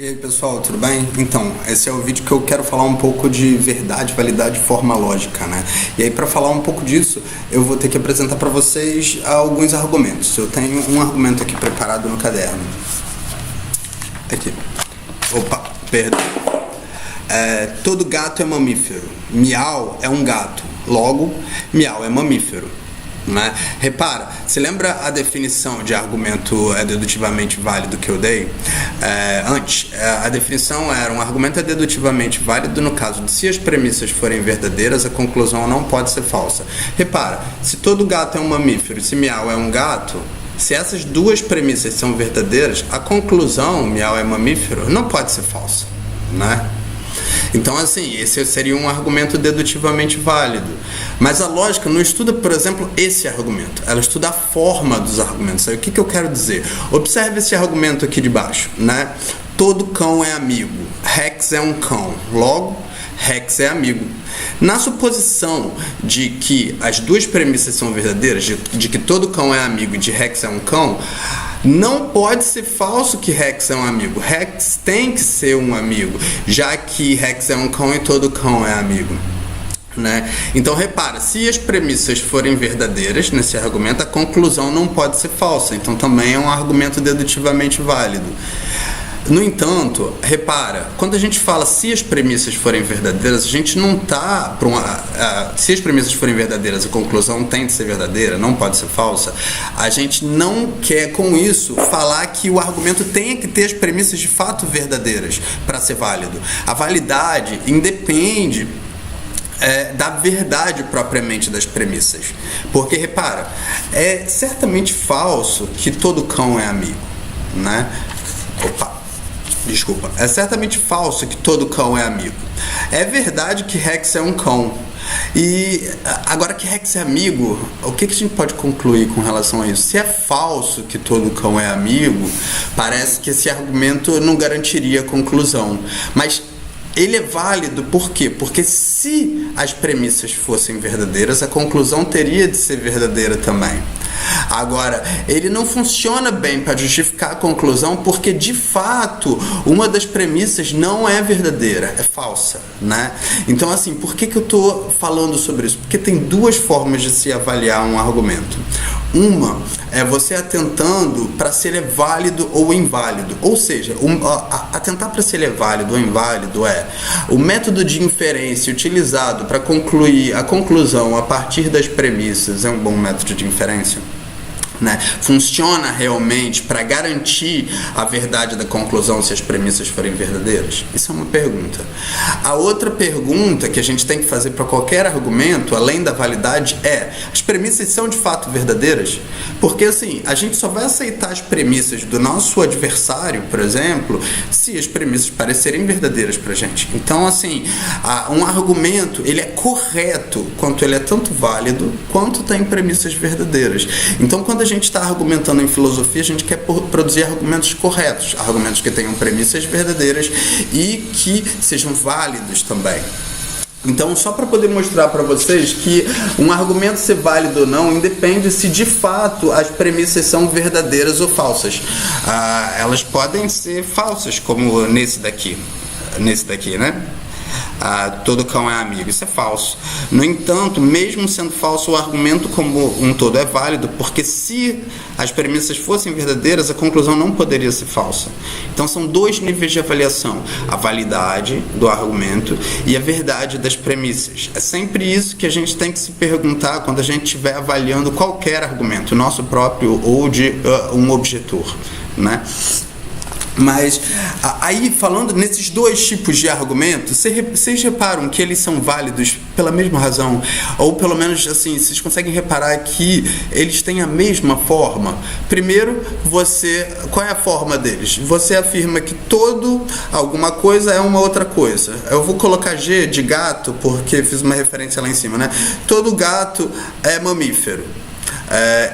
E aí pessoal, tudo bem? Então, esse é o vídeo que eu quero falar um pouco de verdade, validade e forma lógica, né? E aí para falar um pouco disso, eu vou ter que apresentar para vocês alguns argumentos. Eu tenho um argumento aqui preparado no caderno. Aqui. Opa, perdão. Todo gato é mamífero. Miau é um gato. Logo, miau é mamífero. Né? Repara, você lembra a definição de argumento dedutivamente válido que eu dei antes? A definição era: um argumento é dedutivamente válido no caso de se as premissas forem verdadeiras, a conclusão não pode ser falsa. Repara, se todo gato é um mamífero e se miau é um gato, se essas duas premissas são verdadeiras, a conclusão, miau é mamífero, não pode ser falsa, né? Então, assim, esse seria um argumento dedutivamente válido. Mas a lógica não estuda, por exemplo, esse argumento. Ela estuda a forma dos argumentos. Aí, o que eu quero dizer? Observe esse argumento aqui de baixo, né? Todo cão é amigo. Rex é um cão. Logo, Rex é amigo. Na suposição de que as duas premissas são verdadeiras, de que todo cão é amigo e de Rex é um cão, não pode ser falso que Rex é um amigo. Rex tem que ser um amigo, já que Rex é um cão e todo cão é amigo, né? Então repara, se as premissas forem verdadeiras nesse argumento, a conclusão não pode ser falsa. Então também é um argumento dedutivamente válido. No entanto, repara, quando a gente fala se as premissas forem verdadeiras, a gente não está para se as premissas forem verdadeiras, a conclusão tem de ser verdadeira, não pode ser falsa. A gente não quer com isso falar que o argumento tenha que ter as premissas de fato verdadeiras para ser válido. A validade independe da verdade propriamente das premissas. Porque, repara, é certamente falso que todo cão é amigo, né? Desculpa, é certamente falso que todo cão é amigo. É verdade que Rex é um cão. E agora que Rex é amigo, o que a gente pode concluir com relação a isso? Se é falso que todo cão é amigo, parece que esse argumento não garantiria a conclusão. Mas ele é válido por quê? Porque se as premissas fossem verdadeiras, a conclusão teria de ser verdadeira também. Agora, ele não funciona bem para justificar a conclusão porque, de fato, uma das premissas não é verdadeira, é falsa, né? Então, assim, por que eu estou falando sobre isso? Porque tem duas formas de se avaliar um argumento. Uma é você atentando para se ele é válido ou inválido. Ou seja, atentar para se ele é válido ou inválido é o método de inferência utilizado para concluir a conclusão a partir das premissas. É um bom método de inferência, né? Funciona realmente para garantir a verdade da conclusão se as premissas forem verdadeiras? Isso é uma pergunta. A outra pergunta que a gente tem que fazer para qualquer argumento, além da validade, é: as premissas são de fato verdadeiras? Porque assim, a gente só vai aceitar as premissas do nosso adversário, por exemplo, se as premissas parecerem verdadeiras para a gente. Então, assim, um argumento, ele é correto quanto ele é tanto válido quanto tem premissas verdadeiras. Então, quando a gente está argumentando em filosofia, a gente quer produzir argumentos corretos, argumentos que tenham premissas verdadeiras e que sejam válidos também. Então, só para poder mostrar para vocês que um argumento ser válido ou não independe se de fato as premissas são verdadeiras ou falsas. Elas podem ser falsas, como nesse daqui, né? Todo cão é amigo. Isso é falso. No entanto, mesmo sendo falso, o argumento como um todo é válido, porque se as premissas fossem verdadeiras, a conclusão não poderia ser falsa. Então são dois níveis de avaliação: a validade do argumento e a verdade das premissas. É sempre isso que a gente tem que se perguntar quando a gente estiver avaliando qualquer argumento, nosso próprio ou de um objetor, né? Mas aí, falando nesses dois tipos de argumentos, vocês reparam que eles são válidos pela mesma razão? Ou pelo menos assim, vocês conseguem reparar que eles têm a mesma forma? Primeiro, qual é a forma deles? Você afirma que alguma coisa é uma outra coisa. Eu vou colocar G de gato porque fiz uma referência lá em cima, né? Todo gato é mamífero.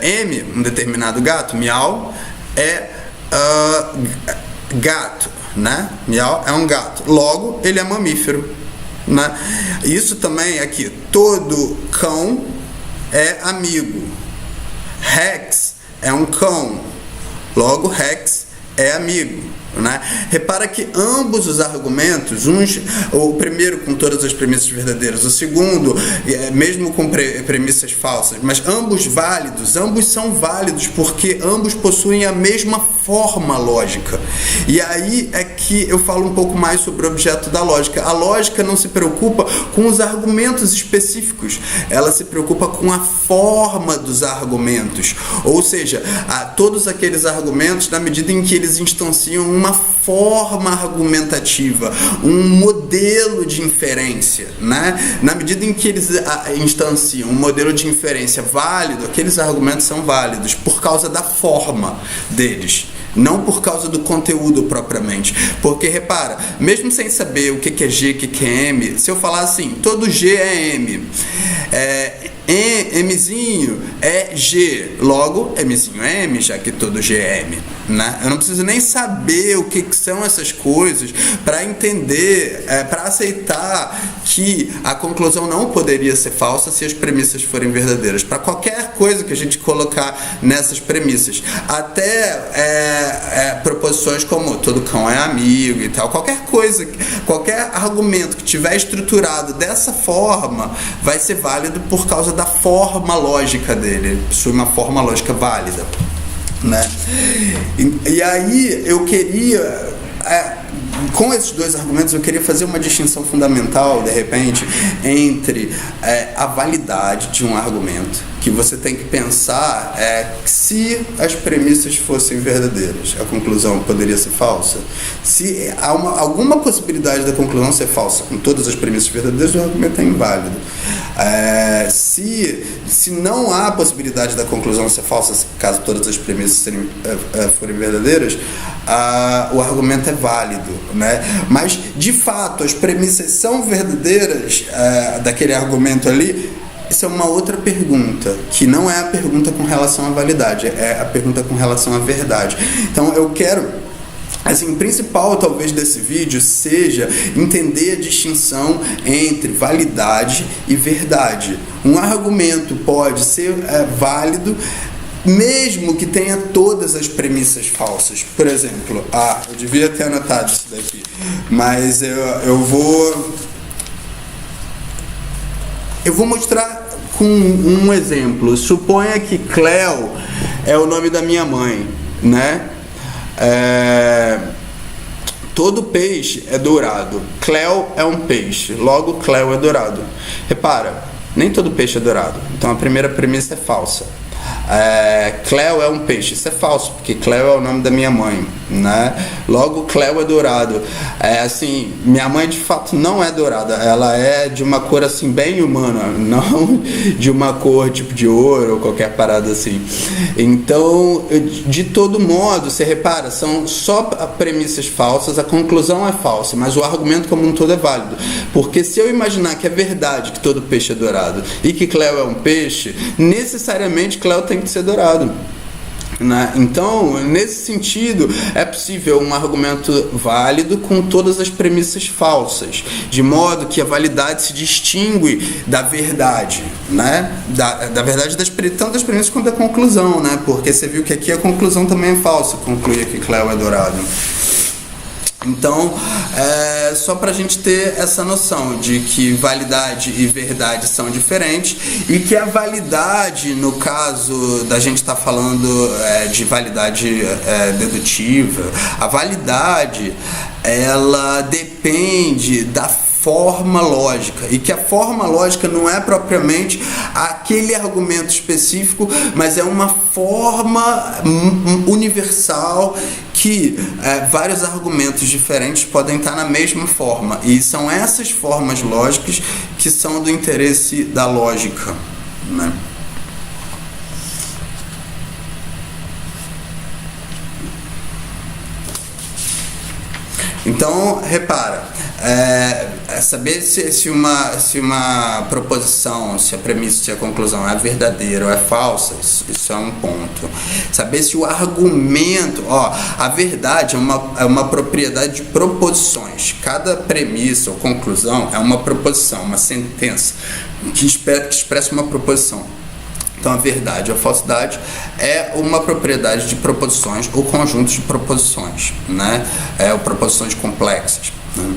M, um determinado gato, miau, é gato, né? Miau é um gato, logo ele é mamífero, né? Isso também aqui, todo cão é amigo. Rex é um cão, logo Rex é amigo. né? Repara que ambos os argumentos, o primeiro com todas as premissas verdadeiras, o segundo mesmo com premissas falsas, mas ambos são válidos porque ambos possuem a mesma forma lógica. E aí é que eu falo um pouco mais sobre o objeto da lógica. A lógica não se preocupa com os argumentos específicos, ela se preocupa com a forma dos argumentos, ou seja, todos aqueles argumentos na medida em que eles instanciam uma forma argumentativa, um modelo de inferência, né? Na medida em que eles instanciam um modelo de inferência válido, aqueles argumentos são válidos por causa da forma deles, não por causa do conteúdo propriamente. Porque, repara, mesmo sem saber o que é G, o que é M, se eu falar assim, todo G é M, Mzinho é G, logo Mzinho é M, já que todo G é M, né? Eu não preciso nem saber o que são essas coisas para entender, para aceitar que a conclusão não poderia ser falsa se as premissas forem verdadeiras. Para qualquer coisa que a gente colocar nessas premissas, até proposições como todo cão é amigo e tal, qualquer coisa, qualquer argumento que tiver estruturado dessa forma vai ser válido por causa da forma lógica dele, possui uma forma lógica válida, né? E aí eu queria, com esses dois argumentos, eu queria fazer uma distinção fundamental, de repente, entre a validade de um argumento, que você tem que pensar se as premissas fossem verdadeiras, a conclusão poderia ser falsa. Se há alguma possibilidade da conclusão ser falsa com todas as premissas verdadeiras, o argumento é inválido. Se não há possibilidade da conclusão ser falsa, caso todas as premissas forem verdadeiras, o argumento é válido, né? Mas, de fato, as premissas são verdadeiras daquele argumento ali. Isso é uma outra pergunta, que não é a pergunta com relação à validade, é a pergunta com relação à verdade. Então eu quero, assim, o principal talvez desse vídeo seja entender a distinção entre validade e verdade. Um argumento pode ser válido mesmo que tenha todas as premissas falsas. Por exemplo, eu devia ter anotado isso daqui, mas eu vou mostrar com um exemplo. Suponha que Cleo é o nome da minha mãe, né? Todo peixe é dourado. Cleo é um peixe, logo Cleo é dourado. Repara, nem todo peixe é dourado. Então a primeira premissa é falsa. Cleo é um peixe, isso é falso, porque Cleo é o nome da minha mãe, né? Logo Cleo é dourado. Assim, minha mãe de fato não é dourada, ela é de uma cor assim bem humana, não de uma cor tipo de ouro ou qualquer parada assim. Então, de todo modo, você repara, são só premissas falsas, a conclusão é falsa, mas o argumento como um todo é válido, porque se eu imaginar que é verdade que todo peixe é dourado e que Cleo é um peixe, necessariamente Cleo tem que ser dourado, né? Então, nesse sentido, é possível um argumento válido com todas as premissas falsas, de modo que a validade se distingue da verdade, né? Da verdade tanto das premissas quanto da conclusão, né? Porque você viu que aqui a conclusão também é falsa, concluir que Cleo é dourado. Então, só para a gente ter essa noção de que validade e verdade são diferentes e que a validade, no caso da gente estar falando de validade dedutiva, a validade ela depende da forma lógica, e que a forma lógica não é propriamente aquele argumento específico, mas é uma forma universal que vários argumentos diferentes podem estar na mesma forma, e são essas formas lógicas que são do interesse da lógica, né? Então, repara, saber se uma proposição, se a premissa, se a conclusão é verdadeira ou é falsa, isso é um ponto. Saber se o argumento, a verdade é uma propriedade de proposições. Cada premissa ou conclusão é uma proposição, uma sentença que expressa uma proposição. Então, a verdade ou a falsidade é uma propriedade de proposições ou conjuntos de proposições, né? Ou proposições complexas, né?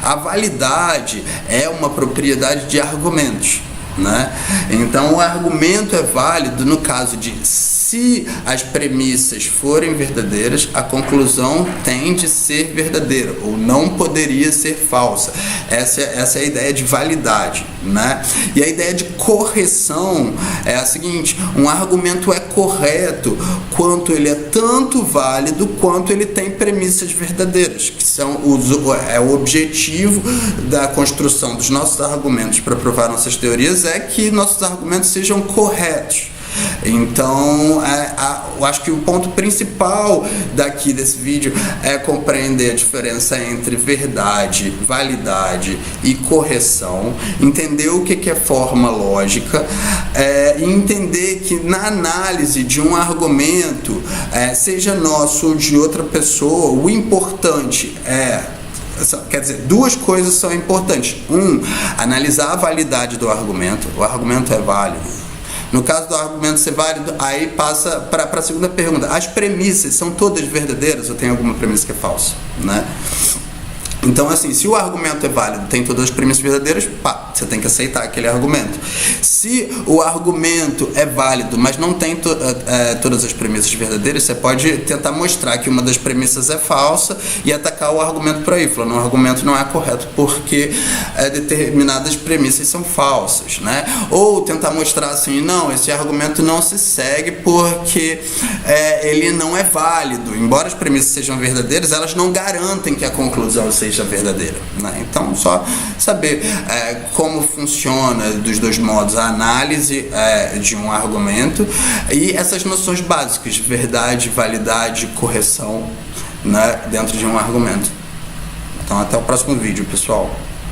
A validade é uma propriedade de argumentos, né? Então, o argumento é válido no caso de, se as premissas forem verdadeiras, a conclusão tem de ser verdadeira, ou não poderia ser falsa. Essa é a ideia de validade, né? E a ideia de correção é a seguinte: um argumento é correto quanto ele é tanto válido quanto ele tem premissas verdadeiras, que são o objetivo da construção dos nossos argumentos para provar nossas teorias, é que nossos argumentos sejam corretos. Então, eu acho que o ponto principal daqui desse vídeo é compreender a diferença entre verdade, validade e correção, entender o que é forma lógica, e entender que na análise de um argumento, seja nosso ou de outra pessoa, o importante quer dizer, duas coisas são importantes. Analisar a validade do argumento. O argumento é válido. No caso do argumento ser válido, aí passa para a segunda pergunta: as premissas são todas verdadeiras ou tem alguma premissa que é falsa, né? Então, assim, se o argumento é válido, tem todas as premissas verdadeiras, você tem que aceitar aquele argumento. Se o argumento é válido, mas não tem todas as premissas verdadeiras, você pode tentar mostrar que uma das premissas é falsa e atacar o argumento por aí, falando: o argumento não é correto porque determinadas premissas são falsas, né? Ou tentar mostrar assim: não, esse argumento não se segue porque ele não é válido. Embora as premissas sejam verdadeiras, elas não garantem que a conclusão seja verdadeira, né? Então, só saber como funciona dos dois modos a análise de um argumento e essas noções básicas: verdade, validade, correção, né, dentro de um argumento. Então, até o próximo vídeo, pessoal.